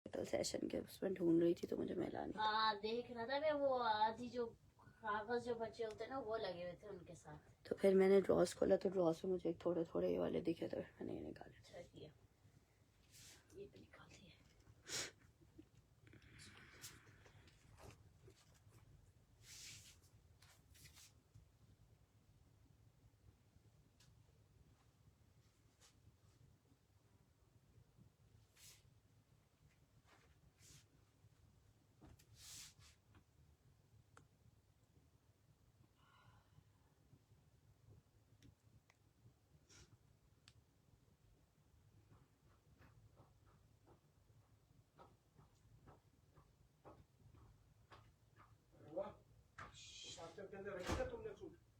तो सेशन के उसमें ढूंढ रही थी तो मुझे मिला नहीं। हाँ देख रहा था मैं, वो आधी जो कागज जो बचे होते हैं ना वो लगे हुए थे उनके साथ। तो फिर मैंने ड्रॉस खोला तो ड्रॉस में मुझे थोड़े थोड़े ये वाले दिखे तो मैंने ये निकाले। अच्छा किया, ये भी निकाल दिए।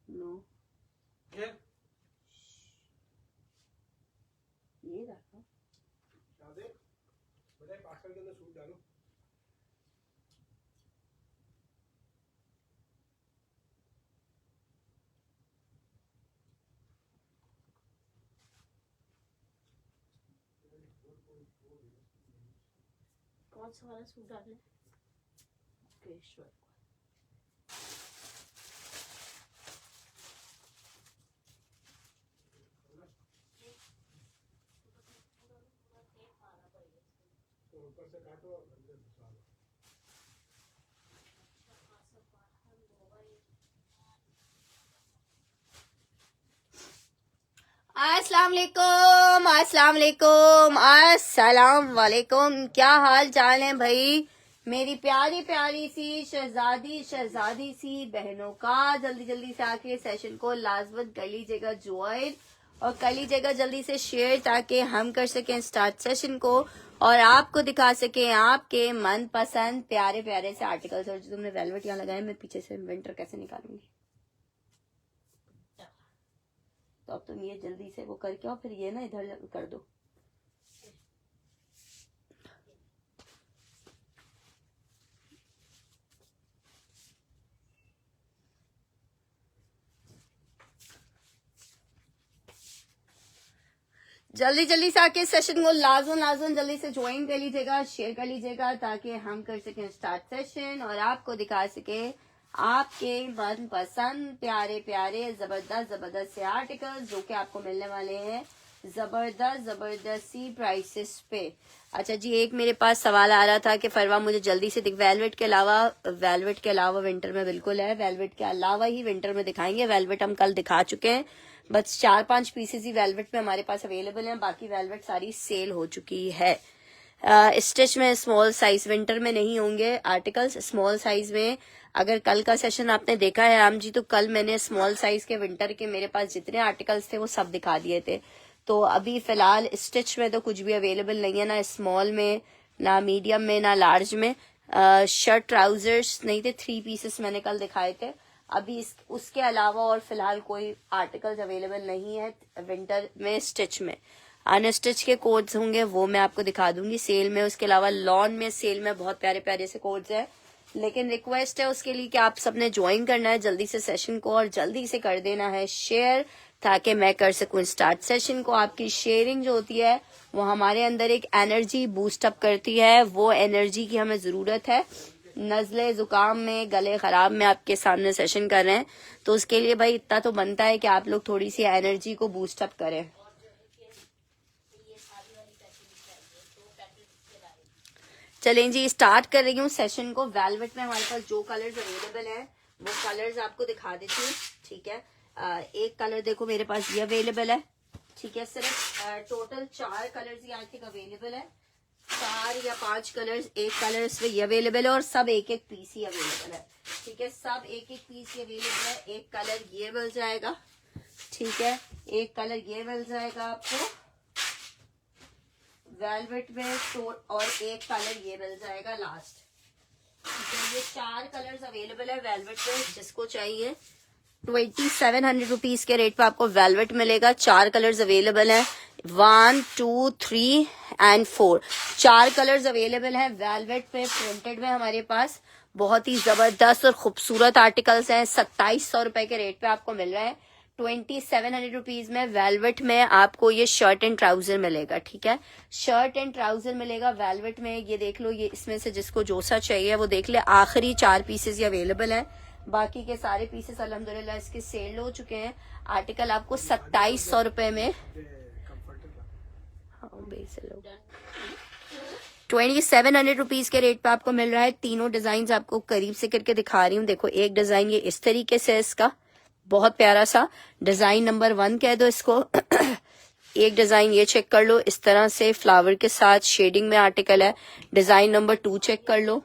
नो ये रखा कौन सा वाला सूट डाले? केशवर ऊपर से काटो और अंदर घुसा लो। अस्सलाम वालेकुम, अस्सलाम वालेकुम, अस्सलाम वालेकुम। क्या हाल चाल है भाई मेरी प्यारी प्यारी सी शहजादी सी बहनों का। जल्दी जल्दी से आके सेशन को लाजमत कर लीजिएगा ज्वाइन और कर लीजिएगा जल्दी से शेयर ताकि हम कर सकें स्टार्ट सेशन को और आपको दिखा सकें आपके मनपसंद प्यारे प्यारे से आर्टिकल्स। और जो तुमने वेलवेट यहाँ लगाए मैं पीछे से विंटर कैसे निकालूंगी। तो अब तुम ये जल्दी से वो करके आओ, फिर ये ना इधर कर दो। जल्दी जल्दी से आके सेशन को लाजम जल्दी से ज्वाइन कर लीजिएगा, शेयर कर लीजिएगा ताकि हम कर सकें स्टार्ट सेशन और आपको दिखा सके आपके मनपसंद प्यारे प्यारे जबरदस्त से आर्टिकल्स जो कि आपको मिलने वाले हैं जबरदस्त सी प्राइसेस पे। अच्छा जी, एक मेरे पास सवाल आ रहा था कि फरवा मुझे जल्दी से वेलवेट के अलावा विंटर में बिल्कुल है, वेलवेट के अलावा ही विंटर में दिखाएंगे। वेलवेट हम कल दिखा चुके हैं, बस 4-5 पीसेस ही वेलवेट में हमारे पास अवेलेबल हैं, बाकी वेलवेट सारी सेल हो चुकी है। स्टिच में स्मॉल साइज विंटर में नहीं होंगे आर्टिकल्स, स्मॉल साइज में। अगर कल का सेशन आपने देखा है आम जी, तो कल मैंने स्मॉल साइज के विंटर के मेरे पास जितने आर्टिकल्स थे वो सब दिखा दिए थे। तो अभी फिलहाल स्टिच में तो कुछ भी अवेलेबल नहीं है, ना स्मॉल में, ना मीडियम में, ना लार्ज में। शर्ट ट्राउजर्स नहीं थे, 3 पीसेस मैंने कल दिखाए थे। अभी उसके अलावा और फिलहाल कोई आर्टिकल्स अवेलेबल नहीं है विंटर में स्टिच में। अनस्टिच के कोड्स होंगे वो मैं आपको दिखा दूंगी सेल में। उसके अलावा लॉन में सेल में बहुत प्यारे प्यारे से कोड्स हैं, लेकिन रिक्वेस्ट है उसके लिए कि आप सबने ज्वाइन करना है जल्दी से सेशन को और जल्दी से कर देना है शेयर ताकि मैं कर सकूं स्टार्ट सेशन को। आपकी शेयरिंग जो होती है वो हमारे अंदर एक एनर्जी बूस्ट अप करती है, वो एनर्जी की हमें जरूरत है। नजले जुकाम में, गले खराब में आपके सामने सेशन कर रहे हैं, तो उसके लिए भाई इतना तो बनता है कि आप लोग थोड़ी सी एनर्जी को बूस्ट अप करें। चलें जी, स्टार्ट कर रही हूँ सेशन को। वेलवेट में हमारे पास जो कलर्स अवेलेबल हैं वो कलर्स आपको दिखा देती हूँ, ठीक है। एक कलर देखो मेरे पास ये अवेलेबल है, ठीक है। सिर्फ टोटल 4 कलर्स ही आज तक अवेलेबल है, 4 या 5 कलर्स। एक कलर इसमें ये अवेलेबल है और सब एक पीस ही अवेलेबल है, ठीक है। सब एक पीस ही अवेलेबल है। एक कलर ये मिल जाएगा, ठीक है। एक कलर ये मिल जाएगा आपको वेलवेट में, और एक कलर ये मिल जाएगा लास्ट, ठीक है। ये 4 कलर्स अवेलेबल है वेलवेट में। जिसको चाहिए 2700 रुपीज के रेट पे आपको वेलवेट मिलेगा। 4 कलर्स अवेलेबल हैं, 1, 2, 3 एंड 4। 4 कलर्स अवेलेबल हैं वेलवेट पे, प्रिंटेड में हमारे पास बहुत ही जबरदस्त और खूबसूरत आर्टिकल्स हैं। 2700 रुपए के रेट पे आपको मिल रहे हैं। 2700 रुपीज में वेलवेट में आपको ये शर्ट एंड ट्राउजर मिलेगा। ठीक है, शर्ट एंड ट्राउजर मिलेगा वेलवेट में। ये देख लो, ये इसमें से जिसको जो सा चाहिए वो देख ले। आखिरी 4 पीसेस ये अवेलेबल है, बाकी के सारे पीसेस अल्हम्दुलिल्लाह इसके सेल हो चुके हैं। आर्टिकल आपको 2700 रुपए में 2700 रुपीज के रेट पे आपको मिल रहा है। तीनों डिजाइन आपको करीब से करके दिखा रही हूँ। देखो, एक डिजाइन ये इस तरीके से है, इसका बहुत प्यारा सा डिजाइन नंबर 1 कह दो इसको। एक डिजाइन ये चेक कर लो, इस तरह से फ्लावर के साथ शेडिंग में आर्टिकल है। डिजाइन नंबर 2 चेक कर लो,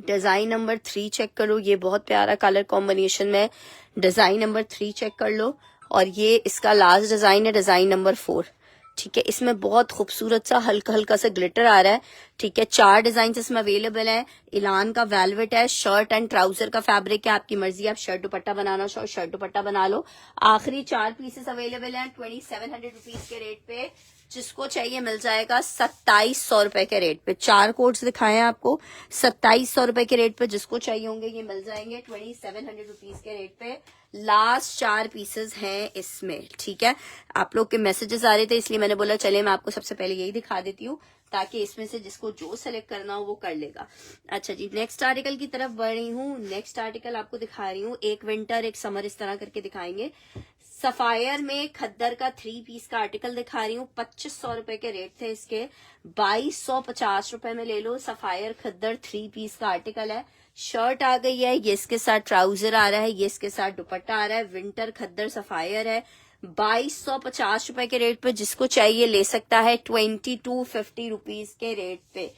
डिजाइन नंबर 3 चेक करो, ये बहुत प्यारा कलर कॉम्बिनेशन में। डिजाइन नंबर 3 चेक कर लो, और ये इसका लास्ट डिजाइन है, डिजाइन नंबर 4। ठीक है, इसमें बहुत खूबसूरत सा हल्का हल्का सा ग्लिटर आ रहा है। ठीक है, 4 डिजाइन इसमें अवेलेबल है। इलान का वेलवेट है, शर्ट एंड ट्राउजर का फैब्रिक है, आपकी मर्जी, आप शर्ट दुपट्टा बनाना चाहो शर्ट दुपट्टा बना लो। आखिरी 4 पीसेस अवेलेबल हैं 2700 रुपीज के रेट पे। जिसको चाहिए मिल जाएगा 2700 रुपए के रेट पे। 4 कोड्स दिखाए हैं आपको 2700 रुपए के रेट पे। जिसको चाहिए होंगे ये मिल जाएंगे 2700 रुपीज के रेट पे। लास्ट 4 पीसेस हैं इसमें। ठीक है, आप लोग के मैसेजेस आ रहे थे इसलिए मैंने बोला चले मैं आपको सबसे पहले यही दिखा देती हूँ, ताकि इसमें से जिसको जो सेलेक्ट करना हो वो कर लेगा। अच्छा जी, नेक्स्ट आर्टिकल की तरफ बढ़ रही हूँ। नेक्स्ट आर्टिकल आपको दिखा रही हूँ, एक विंटर एक समर इस तरह करके दिखाएंगे। सफायर में खद्दर का 3 पीस का आर्टिकल दिखा रही हूँ। 2500 रुपए के रेट थे इसके, 2250 रुपए में ले लो। सफायर खद्दर 3 पीस का आर्टिकल है। शर्ट आ गई है, ये इसके साथ ट्राउजर आ रहा है, ये इसके साथ दुपट्टा आ रहा है। विंटर खद्दर सफायर है, 2250 रुपए के रेट पे। जिसको चाहिए ले सकता है 2250 रुपीज के रेट पे।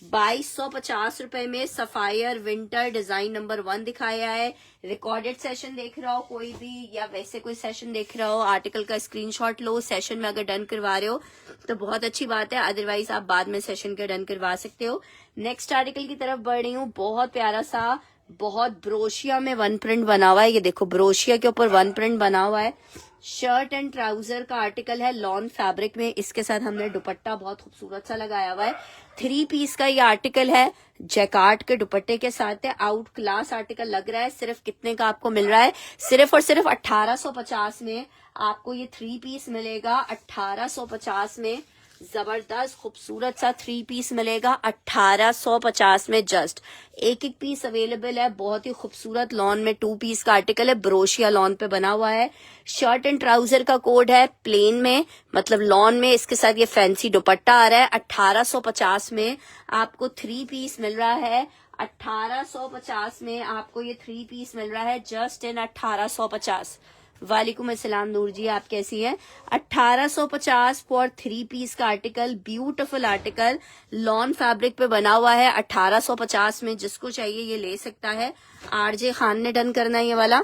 2250 रुपए में सफायर विंटर डिजाइन नंबर 1 दिखाया है। रिकॉर्डेड सेशन देख रहा हो कोई भी, या वैसे कोई सेशन देख रहा हो, आर्टिकल का स्क्रीनशॉट लो। सेशन में अगर डन करवा रहे हो तो बहुत अच्छी बात है, अदरवाइज आप बाद में सेशन के डन करवा सकते हो। नेक्स्ट आर्टिकल की तरफ बढ़ रही हूँ। बहुत प्यारा सा, बहुत ब्रोशिया में 1 प्रिंट बना हुआ है। ये देखो, ब्रोशिया के ऊपर 1 प्रिंट बना हुआ है। शर्ट एंड ट्राउजर का आर्टिकल है, लॉन फैब्रिक में। इसके साथ हमने दुपट्टा बहुत खूबसूरत सा लगाया हुआ है। 3 पीस का ये आर्टिकल है, जैकार्ड के दुपट्टे के साथ है। आउट क्लास आर्टिकल लग रहा है। सिर्फ कितने का आपको मिल रहा है? सिर्फ और सिर्फ 1850 में आपको ये 3 पीस मिलेगा। 1850 में जबरदस्त खूबसूरत सा 3 पीस मिलेगा 1850 में। जस्ट एक पीस अवेलेबल है। बहुत ही खूबसूरत लॉन में 2 पीस का आर्टिकल है, ब्रोशिया लॉन पे बना हुआ है। शर्ट एंड ट्राउजर का कोड है प्लेन में, मतलब लॉन में। इसके साथ ये फैंसी दुपट्टा आ रहा है। 1850 में आपको 3 पीस मिल रहा है। 1850 में आपको ये 3 पीस मिल रहा है, जस्ट इन 1850। वालेकुम अस्सलाम नूर जी, आप कैसी हैं? 1850 फॉर 3 पीस का article, beautiful article, lawn fabric पे बना हुआ है। 1850 में जिसको चाहिए ये ले सकता है। आरजे खान ने डन करना है ये वाला।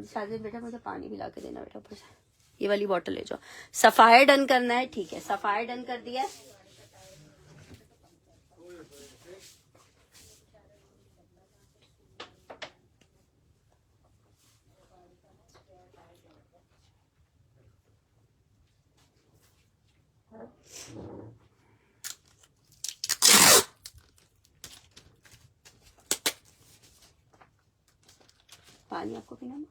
साजिद बेटा मुझे पानी पिला के देना बेटा, ऊपर से ये वाली बॉटल ले जाओ। सफायर डन करना है, ठीक है, सफायर डन कर दिया। पानी आपको पीना है?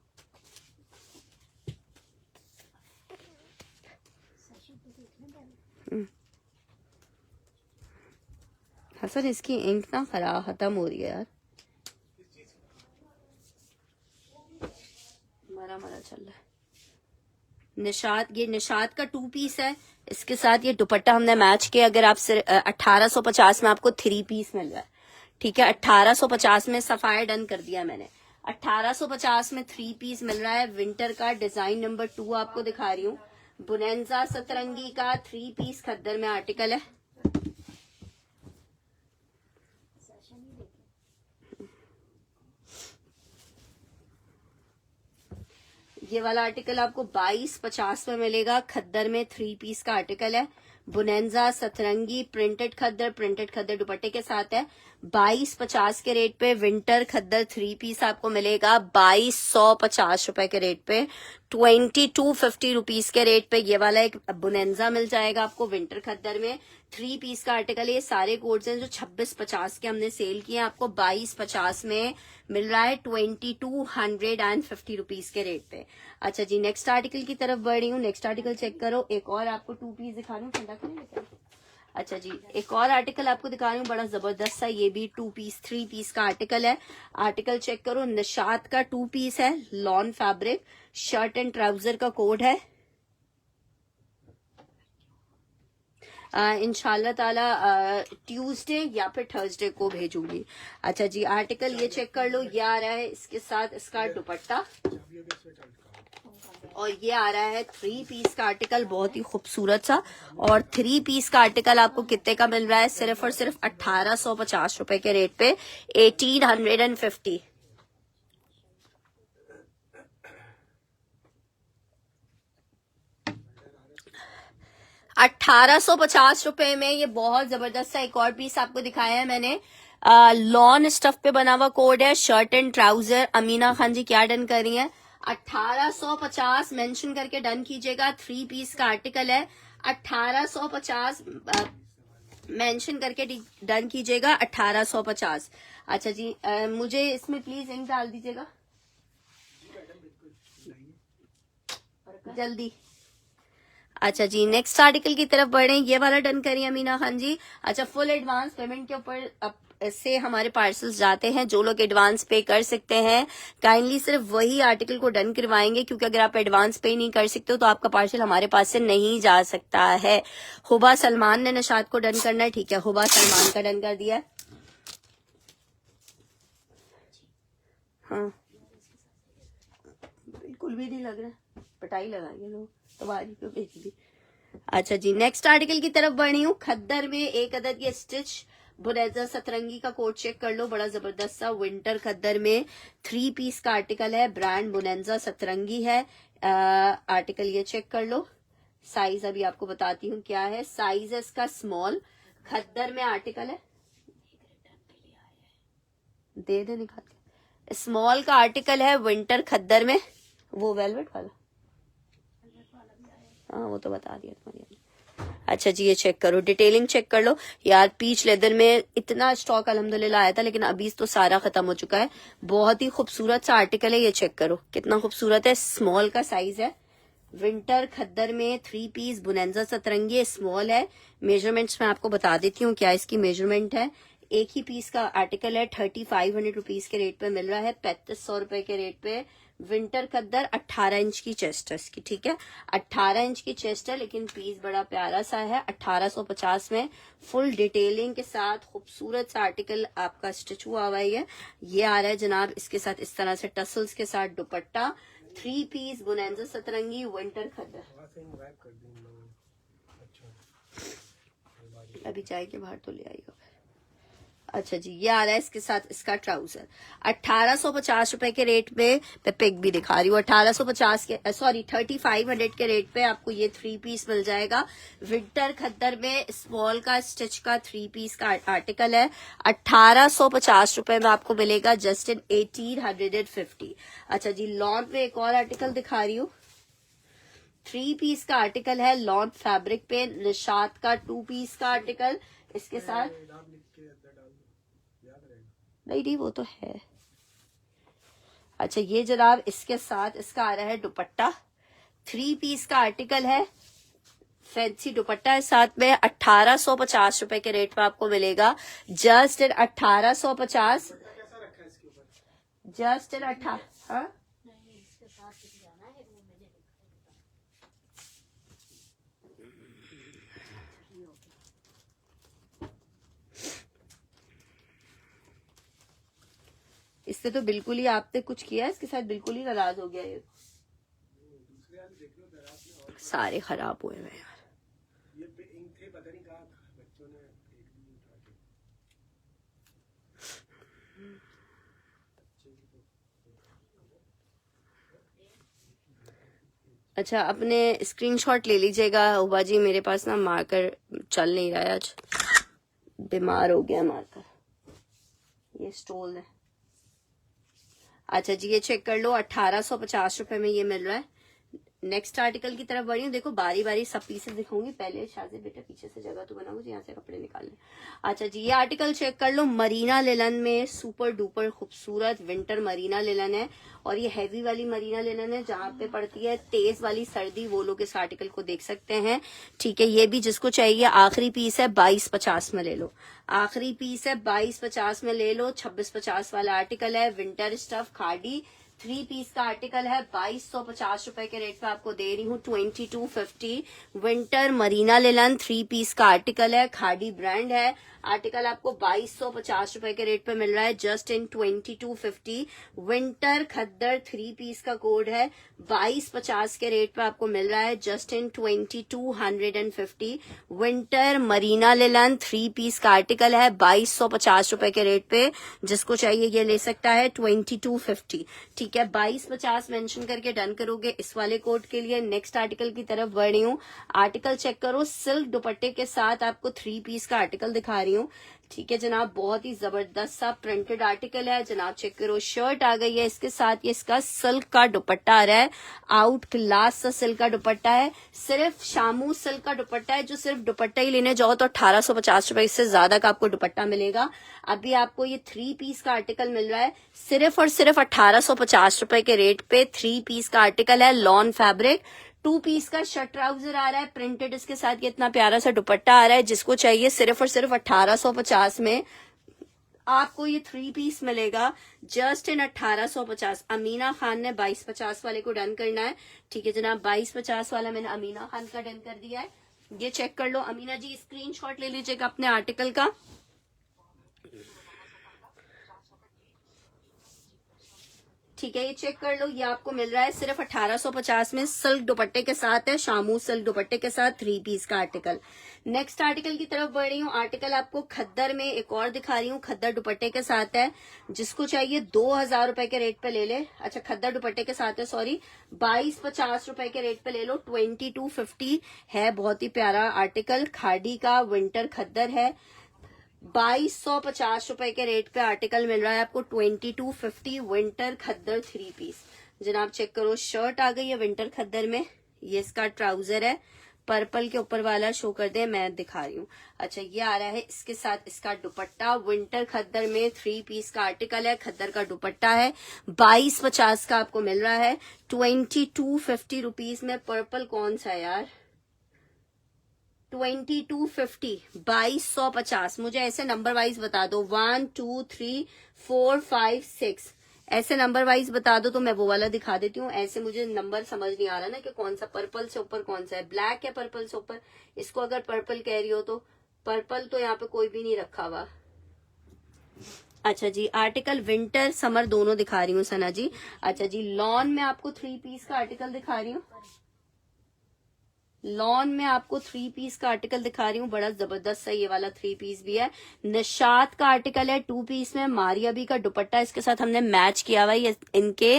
हसन, इसकी इंक ना खराब खत्म हो रही है यार, मरा मरा चल रहा है। निशात, ये निशात का 2 पीस है। इसके साथ ये दुपट्टा हमने मैच किया। अगर आप 1850 में आपको 3 पीस मिल रहा है, ठीक है। 1850 में सफायर डन कर दिया मैंने। 1850 में 3 पीस मिल रहा है। विंटर का डिजाइन नंबर 2 आपको दिखा रही हूँ। बुनेंजा सतरंगी का 3 पीस खद्दर में आर्टिकल है। ये वाला आर्टिकल आपको 2250 में मिलेगा। खद्दर में 3 पीस का आर्टिकल है। बुनेंजा सतरंगी प्रिंटेड खद्दर दुपट्टे के साथ है। 2250 के रेट पे विंटर खद्दर 3 पीस आपको मिलेगा 2250 रुपए के रेट पे। 2250 रुपीज के रेट पे ये वाला एक बुनेंजा मिल जाएगा आपको विंटर खद्दर में। 3 पीस का आर्टिकल, ये सारे कोड्स हैं जो 2650 के हमने सेल किए हैं, आपको 2250 में मिल रहा है 2250 रुपीज के रेट पे। अच्छा जी, नेक्स्ट आर्टिकल की तरफ बढ़ रही हूँ। नेक्स्ट आर्टिकल चेक करो। एक और आपको 2 पीस दिखा रही हूँ, ठंडा करने लेके। अच्छा जी, एक और आर्टिकल आपको दिखा रही हूँ, बड़ा जबरदस्त सा, ये भी 2 पीस 3 पीस का आर्टिकल है। आर्टिकल चेक करो, निशात का 2 पीस है, lawn fabric, shirt and trouser का कोड है। इंशाल्लाह ताला ट्यूसडे या फिर थर्सडे को भेजूंगी। अच्छा जी, आर्टिकल ये चेक कर लो, ये आ रहा है इसके साथ इसका दुपट्टा, और ये आ रहा है 3 पीस का आर्टिकल, बहुत ही खूबसूरत सा। और 3 पीस का आर्टिकल आपको कितने का मिल रहा है? सिर्फ और सिर्फ 1850 रुपए के रेट पे, 1850। ₹1850 में ये बहुत जबरदस्त सा एक और पीस आपको दिखाया है मैंने। लॉन स्टफ पे बना हुआ कोड है, shirt and trouser. Amina Khan ji क्या डन कर रही है? 1850 मेंशन करके डन कीजिएगा। 3 पीस का आर्टिकल है, 1850 मेंशन करके डन कीजिएगा, 1850। अच्छा जी, मुझे इसमें प्लीज इंक डाल दीजिएगा जल्दी। अच्छा जी, नेक्स्ट आर्टिकल की तरफ बढ़े। ये वाला डन करिए अमीना खान जी। अच्छा, फुल एडवांस पेमेंट के ऊपर से हमारे पार्सल्स जाते हैं। जो लोग एडवांस पे कर सकते हैं काइंडली सिर्फ वही आर्टिकल को डन करवाएंगे, क्योंकि अगर आप एडवांस पे नहीं कर सकते हो तो आपका पार्सल हमारे पास से नहीं जा सकता है। हुबा सलमान ने नशात को डन करना है, ठीक है, हुबा सलमान का डन कर दिया है। हाँ, बिल्कुल भी नहीं लग रहा, पटाई लगाएंगे लोग, तबारी पे भेज दी। अच्छा जी, नेक्स्ट आर्टिकल की तरफ बढ़ी हूँ। खद्दर में एक अदद ये स्टिच बुनेजा सतरंगी का कोड चेक कर लो, बड़ा जबरदस्त सा विंटर खद्दर में 3 पीस का आर्टिकल है, ब्रांड बुनेजा सतरंगी है। आर्टिकल ये चेक कर लो। साइज अभी आपको बताती हूँ क्या है। साइज है इसका स्मॉल, खद्दर में आर्टिकल है, दे दे निकाल के। स्मॉल का आर्टिकल है विंटर खद्दर में, वो वेलवेट वाला, हाँ वो तो बता दिया तुम्हारी। अच्छा जी, ये चेक करो, डिटेलिंग चेक कर लो यार। पीच लेदर में इतना स्टॉक अल्हम्दुलिल्लाह आया था, लेकिन अभी तो सारा खत्म हो चुका है। बहुत ही खूबसूरत सा आर्टिकल है, ये चेक करो कितना खूबसूरत है। स्मॉल का साइज है, विंटर खद्दर में 3 पीस बुनेंजा सतरंगी, स्मॉल है। मेजरमेंट्स मैं आपको बता देती हूँ क्या इसकी मेजरमेंट है। एक ही पीस का आर्टिकल है, 3500 रुपीज के रेट पे मिल रहा है, 3500 रुपए के रेट पे। विंटर खद्दर 18 इंच की चेस्ट है इसकी, ठीक है, 18 इंच की चेस्ट है, लेकिन पीस बड़ा प्यारा सा है। 1850 में फुल डिटेलिंग के साथ खूबसूरत सा आर्टिकल आपका स्टिच हुआ हुआ है। ये आ रहा है जनाब, इसके साथ इस तरह से टसल्स के साथ दुपट्टा। 3 पीस बुनेंजा सतरंगी विंटर खद्दर। अभी चाय के बाहर तो ले आएगा। अच्छा जी, ये आ रहा है इसके साथ इसका ट्राउजर, 1850 रुपए के रेट पे। मैं पिक भी दिखा रही हूँ, 1850 के 3500 के रेट पे आपको ये 3 पीस मिल जाएगा। विंटर खद्दर में स्मॉल का स्टिच का 3 पीस का आर्टिकल है, 1850 रुपए में आपको मिलेगा, जस्ट इन 1850। अच्छा जी, लॉन पे एक और आर्टिकल दिखा रही हूँ। 3 पीस का आर्टिकल है, लॉन फैब्रिक पे, निशात का 2 पीस का आर्टिकल इसके साथ। नहीं वो तो है। अच्छा, ये जनाब इसके साथ इसका आ रहा है दुपट्टा, 3 पीस का आर्टिकल है, फैंसी दुपट्टा है साथ में। 1850 रुपए के रेट पे आपको मिलेगा, जस्ट इन 1850, जस्ट इन 18। इससे तो बिल्कुल ही आपने कुछ किया है, इसके साथ बिल्कुल ही नाराज हो गया ये, सारे खराब हुए हैं यार। अच्छा, अपने स्क्रीनशॉट ले लीजिएगा हुबा जी, मेरे पास ना मार्कर चल नहीं रहा है, आज बीमार हो गया मार्कर। ये स्टोल है। अच्छा जी, ये चेक कर लो, 1850 रुपए में ये मिल रहा है। नेक्स्ट आर्टिकल की तरफ बढ़ी हूँ। देखो बारी बारी सब पीसेस दिखाऊंगी। पहले शादी बेटा पीछे से जगह तो बनाओ, यहाँ से कपड़े निकाल ले। अच्छा जी, ये आर्टिकल चेक कर लो, मरीना लिलन में सुपर डुपर खूबसूरत विंटर मरीना लिलन है। और ये हैवी वाली मरीना लिलन है, जहाँ पे पड़ती है तेज वाली सर्दी, वो लोग इस आर्टिकल को देख सकते हैं। ठीक है, ये भी जिसको चाहिए, आखिरी पीस है, 2250 में ले लो। आखिरी पीस है, 2250 में ले लो। 2650 वाला आर्टिकल है, विंटर स्टफ खादी 3 पीस का आर्टिकल है। 2250 रुपए के रेट पे आपको दे रही हूँ। 2250 विंटर मरीना लिलन 3 पीस का आर्टिकल है, खादी ब्रांड है। आर्टिकल आपको 2250 रुपए के रेट पे मिल रहा है, जस्ट इन 2250। विंटर खद्दर 3 पीस का कोड है, 2250 के रेट पे आपको मिल रहा है, just in 2250। Winter marina linen 3 piece का आर्टिकल है, 2250 रुपए के रेट पे। जिसको चाहिए ये ले सकता है, 2250। ठीक है, 2250 मेंशन करके डन करोगे इस वाले कोड के लिए। नेक्स्ट आर्टिकल की तरफ बढ़ रही हूँ। आर्टिकल चेक करो, सिल्क दुपट्टे के साथ आपको 3 पीस का आर्टिकल दिखा रही हूँ। ठीक है जनाब, बहुत ही जबरदस्त सा प्रिंटेड आर्टिकल है जनाब। चेक करो, शर्ट आ गई है इसके साथ, ये इसका सिल्क का दुपट्टा आ रहा है, आउट क्लास सा सिल्क का दुपट्टा है। सिर्फ शामू सिल्क का दुपट्टा है, जो सिर्फ दुपट्टा ही लेने जाओ तो 1850 रुपए, इससे ज्यादा का आपको दुपट्टा मिलेगा। अभी आपको ये 3 पीस का आर्टिकल मिल रहा है सिर्फ और सिर्फ 1850 रुपए के रेट पे। 3 पीस का आर्टिकल है, लॉन फैब्रिक। 2 पीस का शर्ट ट्राउजर आ रहा है प्रिंटेड, इसके साथ ये इतना प्यारा सा दुपट्टा आ रहा है। जिसको चाहिए सिर्फ और सिर्फ 1850 में आपको ये 3 पीस मिलेगा, जस्ट इन 1850। अमीना खान ने 2250 वाले को डन करना है। ठीक है जनाब, 2250 वाला मैंने अमीना खान का डन कर दिया है। ये चेक कर लो अमीना जी, स्क्रीनशॉट ले लीजिएगा अपने आर्टिकल का। ठीक है, ये चेक कर लो, ये आपको मिल रहा है सिर्फ 1850 में, सिल्क दुपट्टे के साथ है, शामू सिल्क दुपट्टे के साथ 3 पीस का आर्टिकल। नेक्स्ट आर्टिकल की तरफ बढ़ रही हूँ। आर्टिकल आपको खद्दर में एक और दिखा रही हूँ, खद्दर दुपट्टे के साथ है। जिसको चाहिए 2000 रुपए के रेट पे ले ले। अच्छा, खद्दर दुपट्टे के साथ है, सॉरी, 2250 रुपए के रेट पे ले लो। 2250 है, बहुत ही प्यारा आर्टिकल, खादी का विंटर खद्दर है। 2250 रुपए के रेट पे आर्टिकल मिल रहा है आपको। 2250 विंटर खद्दर 3 पीस। जनाब चेक करो, शर्ट आ गई है विंटर खद्दर में, ये इसका ट्राउजर है, पर्पल के ऊपर वाला शो कर दे, मैं दिखा रही हूँ। अच्छा, ये आ रहा है इसके साथ इसका दुपट्टा, विंटर खद्दर में 3 पीस का आर्टिकल है, खद्दर का दुपट्टा है। 2250 का आपको मिल रहा है, 2250 रुपीज में। पर्पल कौन सा है यार, 2250, 2250। मुझे ऐसे नंबर वाइज बता दो, 1 2 3 4 5 6, ऐसे नंबर वाइज बता दो तो मैं वो वाला दिखा देती हूँ। ऐसे मुझे नंबर समझ नहीं आ रहा ना कि कौन सा पर्पल से ऊपर कौन सा है, ब्लैक है पर्पल से ऊपर। इसको अगर पर्पल कह रही हो तो पर्पल तो यहाँ पे कोई भी नहीं रखा हुआ। अच्छा जी, आर्टिकल विंटर समर दोनों दिखा रही हूँ सना जी। अच्छा जी, लॉन में आपको 3 पीस का आर्टिकल दिखा रही हूँ। लॉन में आपको 3 पीस का आर्टिकल दिखा रही हूँ, बड़ा जबरदस्त सा ये वाला 3 पीस भी है। निशात का आर्टिकल है 2 पीस में, मारिया बी का दुपट्टा इसके साथ हमने मैच किया हुआ है। ये इनके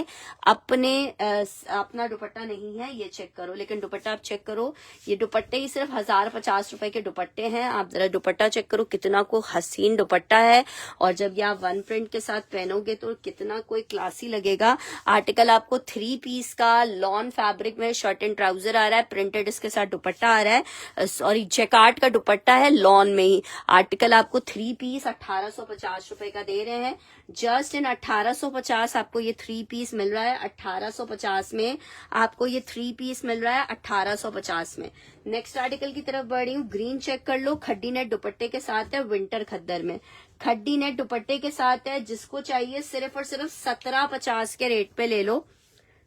अपना दुपट्टा नहीं है, ये चेक करो, लेकिन दुपट्टा आप चेक करो, ये दुपट्टे ही सिर्फ 1050 रुपए के दुपट्टे हैं। आप जरा दुपट्टा चेक करो, कितना को हसीन दुपट्टा है, और जब ये आप वन प्रिंट के साथ पहनोगे तो कितना कोई क्लासी लगेगा। आर्टिकल आपको 3 पीस का लॉन फैब्रिक में शर्ट एंड ट्राउजर आ रहा है, प्रिंटेड इसके साथ दुपट्टा आ रहा है, सॉरी जैकार्ड का दुपट्टा है, लॉन में ही। आर्टिकल आपको 3 पीस 1850 रुपए का दे रहे हैं, जस्ट इन 1850 आपको ये 3 पीस मिल रहा है। 1850 में आपको ये 3 पीस मिल रहा है, 1850 में। नेक्स्ट आर्टिकल की तरफ बढ़ रही हूँ। ग्रीन चेक कर लो, खड्डी नेट दुपट्टे के साथ है, विंटर खद्दर में खड्डी नेट दुपट्टे के साथ है। जिसको चाहिए सिर्फ और सिर्फ 1750 के रेट पे ले लो,